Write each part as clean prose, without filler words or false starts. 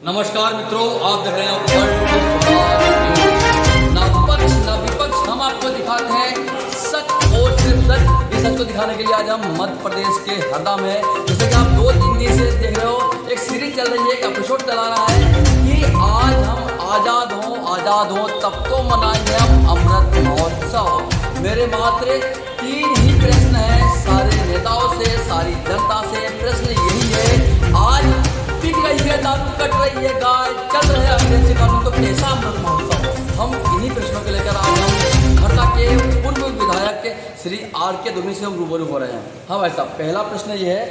नमस्कार मित्रों, आप देख रहे हैं वर्ल्ड सुधार न्यूज़। ना पक्ष ना विपक्ष, हम आपको दिखाते हैं सच और सिर्फ सच। इस सच को दिखाने के लिए आज हम मध्य प्रदेश के हरदा में हैं। जैसे कि आप 2-3 दिन से देख रहे हो, एक सीरीज चल रही है, एक एपिसोड चला रहा है कि आज हम आज़ाद हो तब तो मनाएंगे हम अमृत महोत्सव। मेरे मात्र 3 ही प्रश्न हैं सारे नेताओं से, सारी जनता से। प्रश्न यही है, आज पिक रही है दारू, कट रही है गाय, चल रहे हैं अंग्रेजी कानून, तो कैसा अमृत महोत्सव। हम इन्हीं प्रश्नों को लेकर आज हम हरदा के पूर्व विधायक के श्री R.K. दुर्मी से हम रूबरू हो रहे हैं। हाँ भाई साहब, पहला प्रश्न ये है,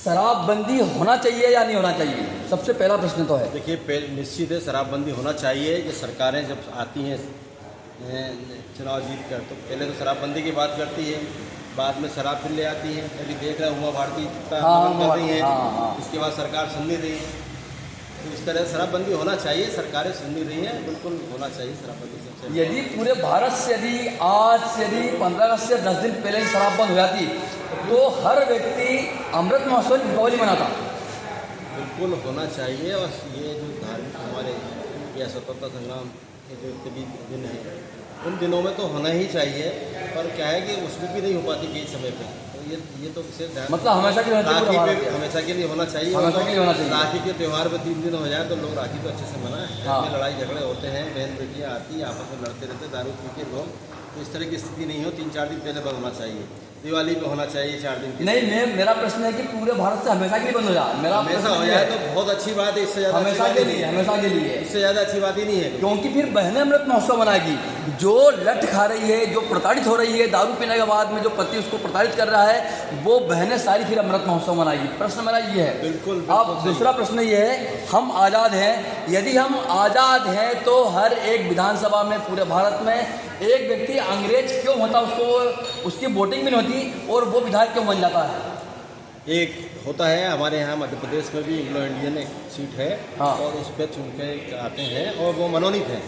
शराबबंदी होना चाहिए या नहीं होना चाहिए? सबसे पहला प्रश्न तो है। देखिए, निश्चित है शराबबंदी होना चाहिए। ये सरकारें जब आती हैं चुनाव जीत कर, तो पहले तो शराबबंदी की बात करती है, बाद में शराब फिर ले आती है। अभी देख रहे हैं उमा भारती कर रही है, इसके बाद सरकार सुन नहीं रही है। तो इस तरह शराबबंदी होना चाहिए, सरकारें सुन नहीं रही हैं, बिल्कुल होना चाहिए शराबबंदी। सबसे यदि पूरे भारत से यदि 15 अगस्त से 10 दिन पहले शराब बंद हो जाती तो हर व्यक्ति अमृत महोत्सव की दीपावली मनाता। बिल्कुल होना चाहिए। और ये जो धार्मिक हमारे या स्वतंत्रता संग्राम के जो कभी दिन हैं, उन दिनों में तो होना ही चाहिए। पर क्या है कि उसमें भी नहीं हो पाती कई समय पे। तो ये तो विशेष ध्यान, मतलब हमेशा के लिए हमेशा के लिए होना चाहिए। हमेशा के लिए होना चाहिए। राखी के त्यौहार में 3 दिन हो जाए तो लोग राखी को अच्छे से मनाएं। हाँ। लड़ाई झगड़े होते हैं, बहन बेटियाँ आती आपस में लड़ते रहते, दारू पी के लोग, तो इस तरह की स्थिति नहीं हो। 3-4 दिन पहले बंद होना चाहिए। दिवाली पे होना चाहिए 4 दिन नहीं। मेरा प्रश्न है कि पूरे भारत से हमेशा के लिए बंद हो जाए। मेरा हमेशा हो जाए तो बहुत अच्छी बात है। इससे ज़्यादा हमेशा के लिए इससे ज़्यादा अच्छी बात ही नहीं है, क्योंकि फिर बहनें अमृत महोत्सव मनाएगी। जो लठ खा रही है, जो प्रताड़ित हो रही है, दारू पीने के बाद में जो पति उसको प्रताड़ित कर रहा है, वो बहनें सारी फिर अमृत महोत्सव मनाएगी। प्रश्न मेरा ये है। बिल्कुल। अब दूसरा प्रश्न ये है, हम आज़ाद हैं। यदि हम आज़ाद हैं तो हर एक विधानसभा में पूरे भारत में एक व्यक्ति अंग्रेज क्यों होता, उसको उसकी वोटिंग भी नहीं होती और वो विधायक क्यों बन जाता है? एक होता है हमारे यहाँ मध्य प्रदेश में भी एंग्लो इंडियन एक सीट है। हाँ। और उस पर चुन के आते हैं और वो मनोनीत है।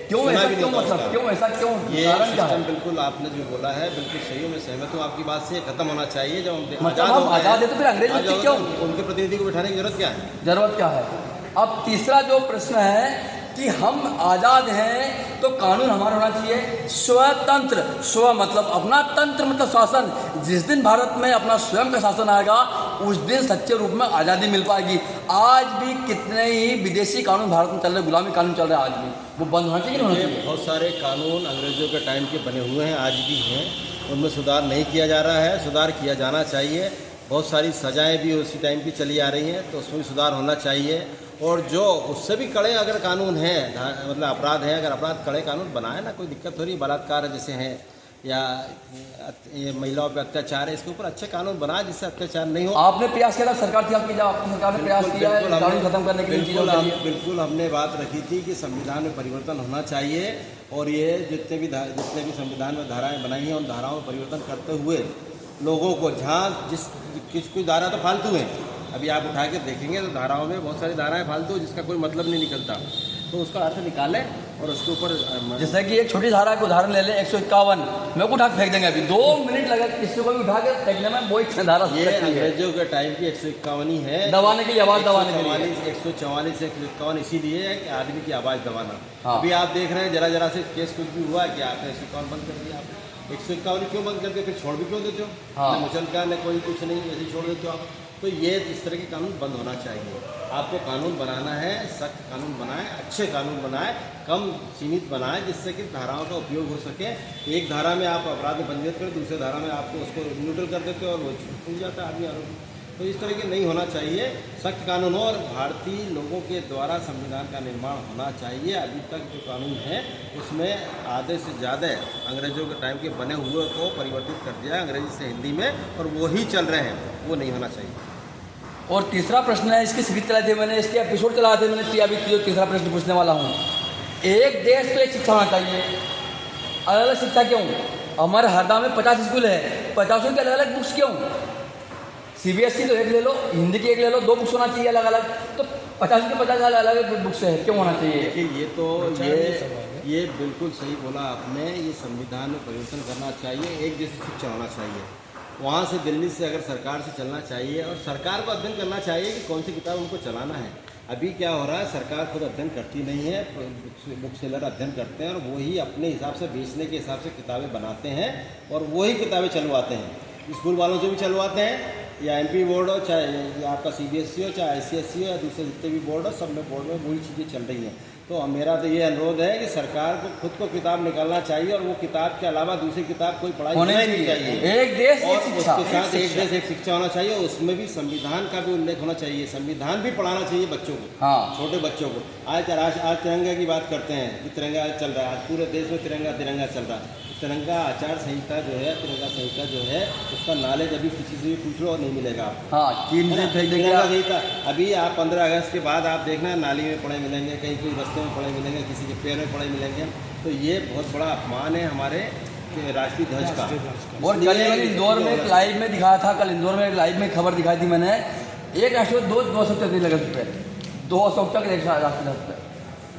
क्यों ऐसा क्यों ये कारण क्या है? बिल्कुल आपने जो बोला है बिल्कुल सही है, मैं सहमत हूँ आपकी बात से। खत्म होना चाहिए। जब हम आज़ाद है तो फिर अंग्रेज क्यों? उनके प्रतिनिधि को बिठाने की जरूरत क्या है? अब तीसरा जो प्रश्न है कि हम आज़ाद हैं तो कानून हमारा होना चाहिए स्वतंत्र। स्व मतलब अपना, तंत्र मतलब शासन। जिस दिन भारत में अपना स्वयं का शासन आएगा उस दिन सच्चे रूप में आज़ादी मिल पाएगी। आज भी कितने ही विदेशी कानून भारत में चल रहे, गुलामी कानून चल रहे हैं, आज भी वो बंद होना चाहिए। बहुत सारे कानून अंग्रेजों के टाइम के बने हुए हैं, आज भी हैं, उनमें सुधार नहीं किया जा रहा है। सुधार किया जाना चाहिए। बहुत सारी सजाएं भी उसी टाइम की चली आ रही हैं, तो उसमें भी सुधार होना चाहिए। और जो उससे भी कड़े अगर कानून हैं, मतलब अपराध है, अगर अपराध कड़े कानून बनाए ना, कोई दिक्कत हो रही, बलात्कार जैसे हैं या ये महिलाओं पे अत्याचार है, इसके ऊपर अच्छे कानून बनाए जिससे अत्याचार नहीं हो। आपने प्रयास किया, सरकार थी आपकी, जब आपकी सरकार ने प्रयास किया है कानून खत्म करने के लिए? बिल्कुल हमने बात रखी थी कि संविधान में परिवर्तन होना चाहिए। और ये जितने भी संविधान में धाराएँ बनाई हैं, उन धाराओं में परिवर्तन करते हुए लोगों को, जहाँ कुछ धारा तो फालतू है, अभी आप उठा के देखेंगे तो धाराओं में बहुत सारी धाराएं फालतू, जिसका कोई मतलब नहीं निकलता, तो उसका अर्थ निकालें और उसके ऊपर। जैसे कि एक छोटी धारा का उदाहरण ले लें, 151, मैं को उठा के फेंक देंगे। अभी 2 मिनट लगा किसी को भी उठा के फेंकने में, वो एक धारा ये अंग्रेजों के टाइम की 151 ही है, दबाने के लिए, आवाज़ दबाने के लिए। 144 से 151 इसीलिए है कि आदमी की आवाज़ दबाना। हाँ। अभी आप देख रहे हैं जरा से केस कुछ भी हुआ कि आपने 151 बंद कर दिया। आप 151 क्यों बंद करके फिर छोड़ भी क्यों देते हो? हाँ। मुचलका ने कोई कुछ नहीं, ऐसे छोड़ देते हो आप। तो ये इस तरह के कानून बंद होना चाहिए। आपको कानून बनाना है, सख्त कानून बनाएं, अच्छे कानून बनाएं, कम सीमित बनाएं, जिससे कि धाराओं का उपयोग हो सके। एक धारा में आप अपराध पंजीयत करें, दूसरे धारा में आपको उसको न्यूट्रल कर देते हो और वो छूट जाता है आदमी आरोपी। तो इस तरह के नहीं होना चाहिए। सख्त कानून हो और भारतीय लोगों के द्वारा संविधान का निर्माण होना चाहिए। अभी तक जो कानून है उसमें आधे से ज़्यादा अंग्रेजों के टाइम के बने हुए को परिवर्तित कर दिया अंग्रेजी से हिंदी में, और वो ही चल रहे हैं, वो नहीं होना चाहिए। और तीसरा प्रश्न है, इसकी सीरीज चलाई थी मैंने, इसके एपिसोड चलाए थे मैंने, अभी तीसरा प्रश्न पूछने वाला हूँ। एक देश तो एक शिक्षा होना चाहिए, अलग अलग शिक्षा क्यों? हमारे हरदा में 50 स्कूल है, 50 की अलग अलग बुक्स क्यों? CBSE तो एक ले लो, हिंदी की एक ले लो, 2 बुक्स होना चाहिए अलग अलग, तो 50 के 50 अलग अलग बुक्स है, क्यों होना चाहिए? देखिए, ये बिल्कुल सही बोला आपने। ये संविधान में परिवर्तन करना चाहिए, एक जैसी शिक्षा होना चाहिए। वहाँ से दिल्ली से अगर सरकार से चलना चाहिए और सरकार को अध्ययन करना चाहिए कि कौन सी किताब उनको चलाना है। अभी क्या हो रहा है, सरकार खुद अध्ययन करती नहीं है, बुक सेलर अध्ययन करते हैं और वही अपने हिसाब से बेचने के हिसाब से किताबें बनाते हैं और वही किताबें चलवाते हैं। स्कूल वालों से भी चलवाते हैं, या एमपी बोर्ड हो, चाहे आपका सीबीएसई हो, चाहे आईसीएसई हो, या दूसरे जितने भी बोर्ड हो, सब में बोर्ड में वही चीज़ें चल रही हैं। तो मेरा तो ये अनुरोध है कि सरकार को खुद को किताब निकालना चाहिए और वो किताब के अलावा दूसरी किताब कोई पढ़ाई होना ही नहीं चाहिए। एक देश और एक शिक्षा, उसके साथ एक देश एक शिक्षा होना चाहिए, उसमें भी संविधान का भी उल्लेख होना चाहिए, संविधान भी पढ़ाना चाहिए बच्चों को। हाँ, छोटे बच्चों को। आज तिरंगा की बात करते हैं कि तिरंगा चल रहा है, आज पूरे देश में तिरंगा चल रहा है। तिरंगा आचार संहिता जो है, तिरंगा संहिता जो है, उसका नॉलेज अभी किसी से भी पूछ लो और नहीं मिलेगा आपको। हाँ, चीन से फेंक देंगे। तिरंगा संहिता अभी आप 15 अगस्त के बाद आप देखना नाली में पड़े मिलेंगे, कहीं कोई रास्ते में पड़े मिलेंगे, किसी के पैर में पड़े मिलेंगे। तो ये बहुत बड़ा अपमान है हमारे राष्ट्रीय ध्वज का। और कल मैंने इंदौर में एक लाइव में दिखाया था, कल इंदौर में एक लाइव में खबर दिखाई थी मैंने, एक राष्ट्रीय 200 नहीं लगे उस पर, 200 तक राष्ट्रीय ध्वज पर।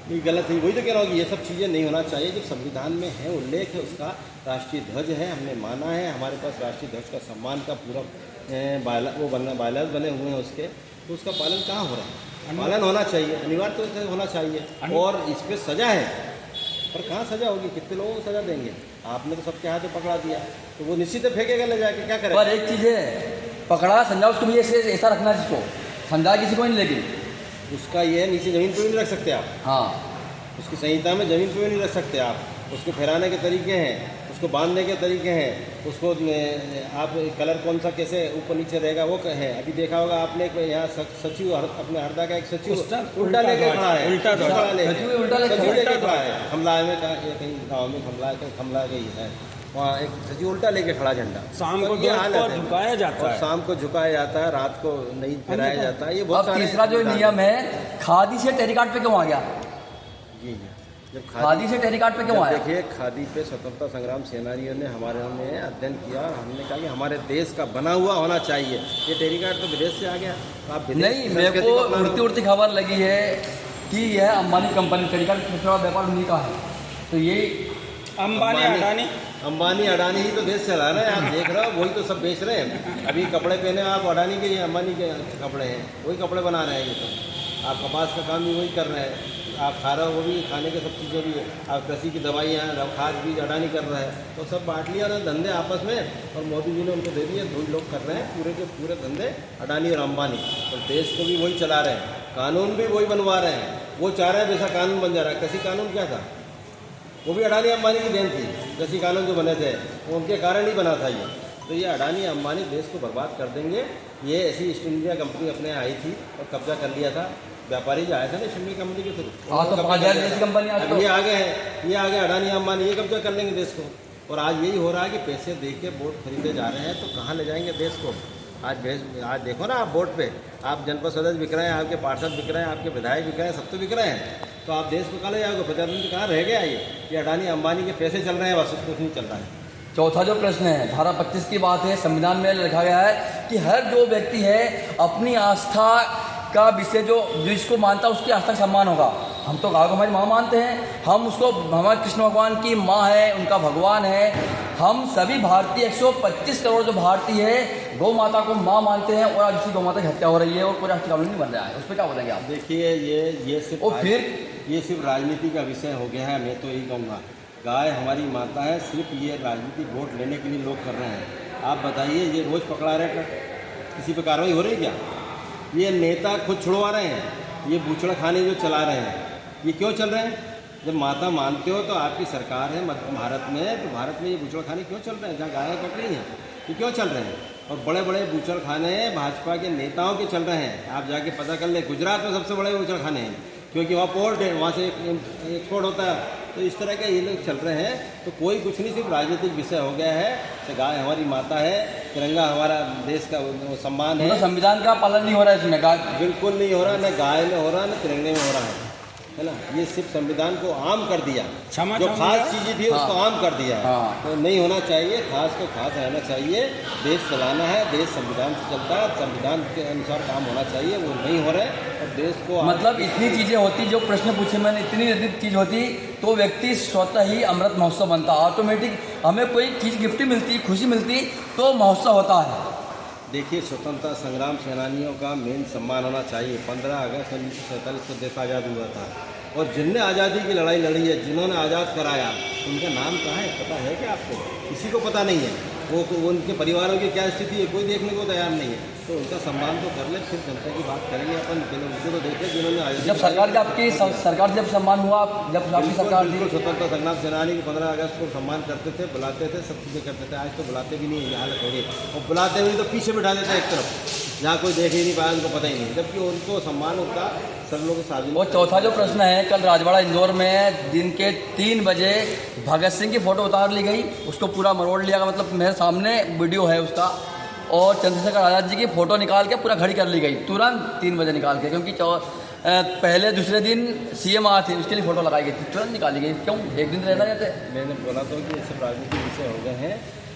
ये गलत है, वही तो कह रहा हूँ कि ये सब चीज़ें नहीं होना चाहिए। जो संविधान में है, उल्लेख है उसका, राष्ट्रीय ध्वज है, हमने माना है, हमारे पास राष्ट्रीय ध्वज का सम्मान का पूरा बायलाज बने हुए हैं उसके, तो उसका पालन कहाँ हो रहा है? पालन होना चाहिए, अनिवार्य तौर से होना चाहिए। और इस पर सज़ा है, पर कहाँ सज़ा होगी? कितने लोगों को सज़ा देंगे? आपने तो सबके हाथ में पकड़ा दिया, तो वो निश्चित है फेंकेगा ले जाके, क्या करेगा? पर एक चीज़ है, पकड़ा समझा उसको भी ऐसा रखना है जिसको समझा किसी को नहीं, लेकिन उसका ये है, नीचे ज़मीन पे भी नहीं रख सकते आप। हाँ, उसकी संहिता में ज़मीन पे भी नहीं रख सकते आप। उसको फहराने के तरीके हैं, उसको बांधने के तरीके हैं, उसको आप कलर कौन सा कैसे ऊपर नीचे रहेगा वो है। अभी देखा होगा आपने, यहाँ सचिव अपने हरदा का एक सचिव उल्टा लेके खड़ा है, उल्टा लेके खड़ा है। खमला में कहीं गाँव में खमला गई है, वहाँ एक सचिव उल्टा लेके खड़ा झंडा। शाम को झुकाया जाता है, शाम को झुकाया जाता है, रात को नहीं फहराया जाता है। ये बहुत अब तीसरा जो नियम है, खादी से टेरिकॉट पे क्यों आ गया? जी, जब खादी से टेरिकॉट पे क्यों आया? देखिए, खादी पे स्वतंत्रता संग्राम सेनानियों ने हमारे में अध्ययन किया और हमने कहा कि हमारे देश का बना हुआ होना चाहिए। ये टेरिकॉट तो विदेश से आ गया। तो आप नहीं, मेरे को उड़ती खबर लगी है कि यह अंबानी कंपनी, टेरिकॉट का व्यापार उन्हीं का है। तो ये अंबानी अडानी ही तो देश चला रहे हैं। आप देख रहे हो, वही तो सब बेच रहे हैं। अभी कपड़े पहने आप अडानी के, ये अंबानी के कपड़े हैं, वही कपड़े बना रहे हैं। ये तो आप कपास का काम भी वही कर रहे हैं, आप खा रहे हो वो भी, खाने के सब चीज़ें भी है। आप कृषि की दवाइयाँ, खाद बीज अडानी कर रहा है, तो सब बांट लिया उन्होंने धंधे आपस में, और मोदी जी ने उनको दे दिए। दो लोग कर रहे हैं पूरे के पूरे धंधे, अडानी और अंबानी। और देश को भी वही चला रहे हैं, कानून भी वही बनवा रहे हैं। वो चाह रहे हैं वैसा कानून बन जा रहा है। कृषि कानून क्या था? वो भी अडानी अंबानी की देन थी। कृषि कानून जो बने थे वो उनके कारण ही बना था ये। तो ये अडानी अंबानी देश को बर्बाद कर देंगे। ये ऐसी ईस्ट इंडिया कंपनी अपने आई थी और कब्जा कर लिया था। व्यापारी जो आया था ना ईस्ट इंडिया कंपनी के थ्रू, कंपनी ये आ गए हैं, ये आ गए अडानी अंबानी, ये कब्जा कर लेंगे देश को। और आज यही हो रहा है कि पैसे दे के वोट खरीदे जा रहे हैं, तो कहाँ ले जाएंगे देश को? आज देखो ना, आप वोट पे आप जनपद सदस्य बिक रहे हैं, आपके पार्षद बिक रहे हैं, आपके विधायक बिक रहे हैं, सब तो बिक रहे हैं। तो आप देश को कहाँ ले जाओगे? प्रजातंत्र कहाँ रह गया? ये अडानी अंबानी के पैसे चल रहे हैं, बस कुछ नहीं चल रहा है। चौथा जो प्रश्न है, धारा 25 की बात है, संविधान में लिखा गया है कि हर जो व्यक्ति है अपनी आस्था का विषय जो जिसको मानता है उसकी आस्था का सम्मान होगा। हम तो गाँव को हमारी माँ मानते हैं, हम उसको हमारे कृष्ण भगवान की माँ है, उनका भगवान है। हम सभी भारतीय 125 करोड़ जो भारतीय है गौ माता को माँ मानते हैं, और आज उसी गौ माता की हत्या हो रही है और कोई राष्ट्रीय कानून नहीं बन रहा है। उस पर क्या बोलेंगे आप? देखिए, ये सिर्फ और फिर ये सिर्फ राजनीति का विषय हो गया है। मैं तो यही कहूँगा, गाय हमारी माता है, सिर्फ ये राजनीतिक वोट लेने के लिए लोग कर रहे हैं। आप बताइए, ये रोज़ पकड़ा रहे हैं, किसी पर कार्रवाई हो रही है क्या? ये नेता खुद छुड़वा रहे हैं, ये बूचड़ा खाने जो चला रहे हैं, ये क्यों चल रहे हैं? जब माता मानते हो तो आपकी सरकार है भारत में, तो भारत में ये बूचड़ खाने क्यों चल रहे हैं? जहाँ गायें कट रही हैं, ये क्यों चल रहे हैं? और बड़े बड़े बूचड़ खाने भाजपा के नेताओं के चल रहे हैं। आप जाके पता कर ले, गुजरात में सबसे बड़े बूचड़ खाने हैं, क्योंकि वहाँ पोर्ट है, वहाँ से एक्सपोर्ट होता है। तो इस तरह के ये लोग चल रहे हैं। तो कोई कुछ नहीं, सिर्फ राजनीतिक विषय हो गया है। तो गाय हमारी माता है, तिरंगा हमारा देश का सम्मान है। संविधान का पालन नहीं हो रहा है इसमें, बिल्कुल नहीं हो रहा, न गाय में हो रहा, न तिरंगे में हो रहा है ना। ये सिर्फ संविधान को आम कर दिया, जो खास चीज़ें थी उसको आम कर दिया है। तो नहीं होना चाहिए, खास को खास रहना चाहिए। देश चलाना है, देश संविधान से चलता है, संविधान के अनुसार काम होना चाहिए, वो नहीं हो रहा है। और देश को मतलब इतनी चीज़ें होती, जो प्रश्न पूछे मैंने, इतनी अधिक चीज़ होती तो व्यक्ति स्वतः ही अमृत महोत्सव बनता। ऑटोमेटिक हमें कोई चीज़ गिफ्ट मिलती, खुशी मिलती तो महोत्सव होता है। देखिए, स्वतंत्रता संग्राम सेनानियों का मेन सम्मान होना चाहिए। 15 अगस्त 1947 को देश आज़ाद हुआ था और जिनने आज़ादी की लड़ाई लड़ी है, जिन्होंने आज़ाद कराया, उनका नाम कहाँ है? पता है क्या आपको? किसी को पता नहीं है। वो उनके परिवारों की क्या स्थिति है, कोई देखने को तैयार नहीं है। तो उनका सम्मान तो कर ले, फिर जनता की बात करेंगे अपन। पहले उनको तो देखें जिन्होंने आज़ादी। जब सरकार जब सम्मान हुआ, जब आपकी सरकार थी, बिल्कुल स्वतंत्रता संग्राम सेनानी को 15 अगस्त को सम्मान करते थे, बुलाते थे, सब चीज़ें करते थे। आज तो बुलाते भी नहीं है, ये हालत हो गई। और बुलाते हुए तो पीछे बिठा देते हैं एक तरफ, जहाँ कोई देख ही नहीं पाया, उनको पता ही नहीं। जबकि उनको सम्मान होता सब लोग सार्वजनिक। और चौथा जो प्रश्न है, कल राजवाड़ा इंदौर में दिन के 3 बजे भगत सिंह की फ़ोटो उतार ली गई, उसको पूरा मरोड़ लिया गया। मतलब मेरे सामने वीडियो है उसका, और चंद्रशेखर आज़ाद जी की फ़ोटो निकाल के पूरा घड़ी कर ली गई तुरंत 3 बजे निकाल के, क्योंकि पहले दूसरे दिन सीएम आए थे, उसके लिए फ़ोटो लगाई गई थी, तुरंत निकाली गई। क्यों? एक दिन रहना जाते। मैंने बोला तो कि ये सब राजनीतिक विषय हो गए हैं,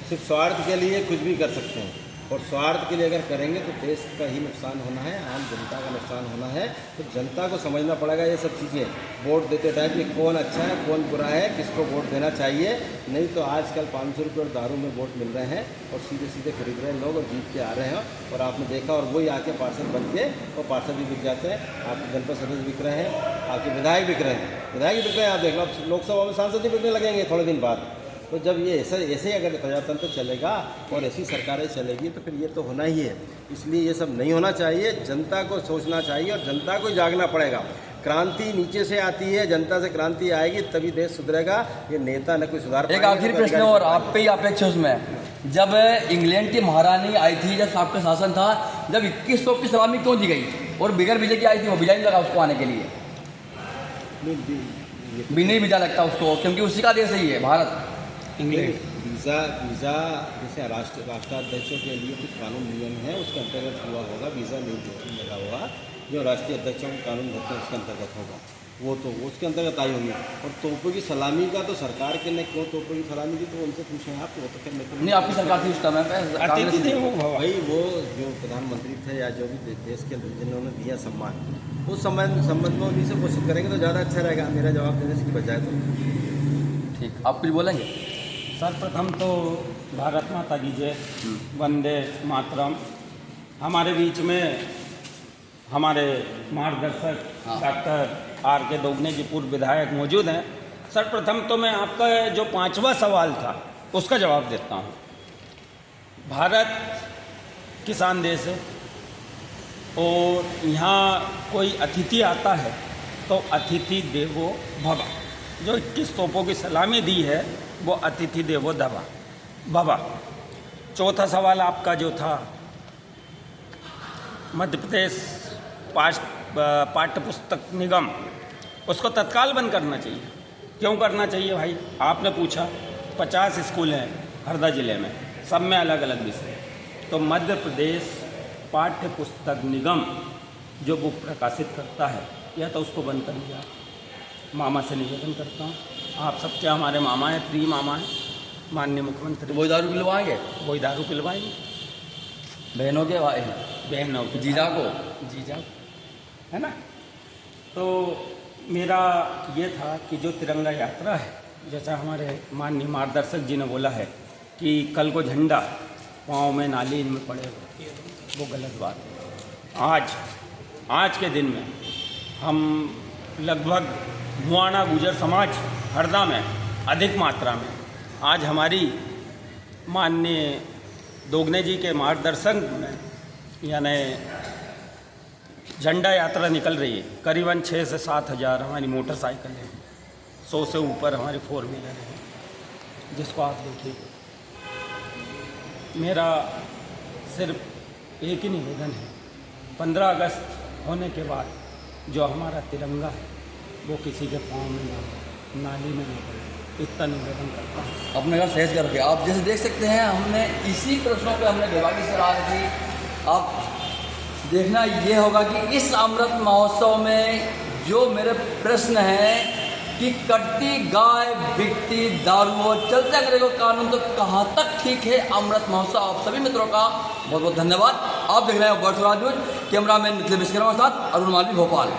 सिर्फ स्वार्थ के लिए कुछ भी कर सकते हैं। और स्वार्थ के लिए अगर करेंगे तो देश का ही नुकसान होना है, आम जनता का नुकसान होना है। तो जनता को समझना पड़ेगा ये सब चीज़ें। वोट देते टाइम कि कौन अच्छा है, कौन बुरा है, किसको वोट देना चाहिए। नहीं तो आजकल 500 रुपये और दारू में वोट मिल रहे हैं और सीधे सीधे खरीद रहे हैं लोग और जीत के आ रहे हैं। और आपने देखा, और वही आके पार्षद बन के और पार्षद भी बिक जाते हैं। आपके जनपद सदस्य बिक रहे हैं, आपके विधायक बिक रहे हैं, विधायक बिक रहे हैं। आप देख लो, लोकसभा में सांसद भी बिकने लगेंगे थोड़े दिन बाद। तो जब ये ऐसे ही अगर प्रजातंत्र चलेगा और ऐसी सरकारें चलेगी तो फिर ये तो होना ही है। इसलिए ये सब नहीं होना चाहिए। जनता को सोचना चाहिए और जनता को जागना पड़ेगा। क्रांति नीचे से आती है, जनता से क्रांति आएगी तभी देश सुधरेगा। ये नेता न कोई सुधार। एक आखिरी प्रश्न और आप पे ही अपेक्षा उसमें, जब इंग्लैंड की महारानी आई थी, जब आपका शासन था, जब 21 तोप की सलामी क्यों दी गई और बिगर वीजे की आई थी? वो वीजा नहीं लगा उसको आने के लिए, भी नहीं वीजा लगता उसको, क्योंकि उसी का देश ही है भारत। इंग्लैंड वीज़ा जैसे राष्ट्राध्यक्षों के लिए कुछ कानून नियम है, उसके अंतर्गत हुआ होगा। वीज़ा नहीं लगा होगा, जो राष्ट्रीय अध्यक्षों के कानून होते हैं उसके अंतर्गत होगा। वो तो उसके अंतर्गत आई होंगी। और तोपों की सलामी का तो सरकार के ने क्यों तोपों की सलामी दी, तो उनसे पूछें आप। वो तो फिर नहीं, आपकी सरकार थी उस टाइम पे भाई, वो जो प्रधानमंत्री थे या जो भी देश के जिन्होंने दिया सम्मान, उस संबंध में उन्हीं से कोशिश करेंगे तो ज़्यादा अच्छा रहेगा मेरा जवाब देने से की बजाय। तो ठीक, आप कुछ बोलेंगे? सर्वप्रथम तो भारत माता की जय, वंदे मातरम। हमारे बीच में हमारे मार्गदर्शक डॉक्टर R.K. दोगने जी, पूर्व विधायक, मौजूद हैं। सर्वप्रथम तो मैं आपका जो 5वां सवाल था उसका जवाब देता हूँ। भारत किसान देश है और यहाँ कोई अतिथि आता है तो अतिथि देवो भव। जो 21 तोपों की सलामी दी है वो अतिथि देवो भव। चौथा सवाल आपका जो था, मध्य प्रदेश पाठ्य पुस्तक निगम, उसको तत्काल बंद करना चाहिए। क्यों करना चाहिए भाई? आपने पूछा, 50 स्कूल हैं हरदा ज़िले में, सब में अलग अलग विषय। तो मध्य प्रदेश पाठ्य पुस्तक निगम जो बुक प्रकाशित करता है, या तो उसको बंद कर दिया। मामा से निवेदन करता हूँ, आप सब क्या हमारे मामा हैं, प्रिय मामा हैं, माननीय मुख्यमंत्री। वही दारू पिलवाएंगे? वही दारू पिलवाएंगे बहनों के भाई, बहनों को, जीजा को, है ना। तो मेरा ये था कि जो तिरंगा यात्रा है, जैसा हमारे माननीय मार्गदर्शक जी ने बोला है कि कल को झंडा पाँव में नाली इनमें पड़ेगा, वो गलत बात है। आज के दिन में हम लगभग मुआना गुजर समाज हरदा में अधिक मात्रा में, आज हमारी माननीय दोगने जी के मार्गदर्शन में यानी झंडा यात्रा निकल रही है। करीबन 6 से 7 हज़ार हमारी मोटरसाइकिल हैं, 100 से ऊपर हमारी 4 व्हीलर हैं, जिसको आप देखिए। मेरा सिर्फ एक ही निवेदन है, 15 अगस्त होने के बाद जो हमारा तिरंगा है वो किसी के पाँव में नाली में नहीं पड़े, इतना निवेदन करता हूँ। अपने घर सहज करके आप जैसे देख सकते हैं, हमने इसी प्रश्नों पे हमने विभागीय से राय की। आप देखना ये होगा कि इस अमृत महोत्सव में जो मेरे प्रश्न हैं कि कटती गाय, बिकती दारू और चलते अंग्रेजों का कानून, तो कहाँ तक ठीक है अमृत महोत्सव। आप सभी मित्रों का बहुत बहुत धन्यवाद। आप देख रहे हैं वर्चुअल न्यूज, कैमरामैन मिथिलेश के साथ अरुण मालवी, भोपाल।